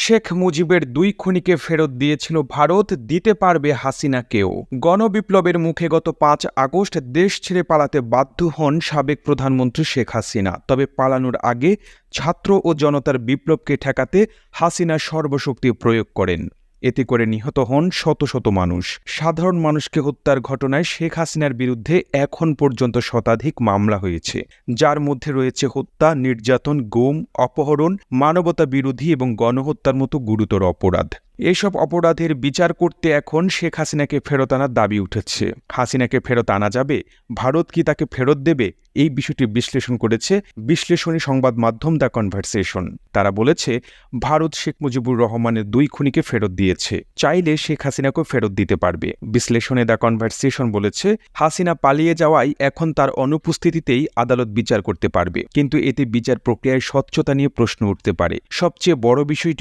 শেখ মুজিবের ২ খুনিকে ফেরত দিয়েছিল ভারত, দিতে পারবে হাসিনাকেও। গণবিপ্লবের মুখে গত ৫ আগস্ট দেশ ছেড়ে পালাতে বাধ্য হন সাবেক প্রধানমন্ত্রী শেখ হাসিনা। তবে পালানোর আগে ছাত্র ও জনতার বিপ্লবকে ঠেকাতে হাসিনা সর্বশক্তি প্রয়োগ করেন। এতে করে নিহত হন শত শত মানুষ। সাধারণ মানুষকে হত্যার ঘটনায় শেখ হাসিনার বিরুদ্ধে এখন পর্যন্ত শতাধিক মামলা হয়েছে, যার মধ্যে রয়েছে হত্যা, নির্যাতন, গুম, অপহরণ, মানবতা বিরোধী এবং গণহত্যার মতো গুরুতর অপরাধ। এসব অপরাধের বিচার করতে এখন শেখ হাসিনাকে ফেরত আনার দাবি উঠেছে। হাসিনাকে ফেরত আনা যাবে? ভারত কি তাকে ফেরত দেবে? এই বিষয়টি বিশ্লেষণ করেছে বিশ্লেষণী সংবাদ মাধ্যম দ্য কনভারসেশন। তারা বলেছে, ভারত শেখ মুজিবুর রহমানের ২ খুনিকে ফেরত দিয়েছে, চাইলে শেখ হাসিনাকেও ফেরত দিতে পারবে। বিশ্লেষণে দ্য কনভারসেশন বলেছে, হাসিনা পালিয়ে যাওয়ায় এখন তার অনুপস্থিতিতেই আদালত বিচার করতে পারবে, কিন্তু এতে বিচার প্রক্রিয়ায় স্বচ্ছতা নিয়ে প্রশ্ন উঠতে পারে। সবচেয়ে বড় বিষয়টি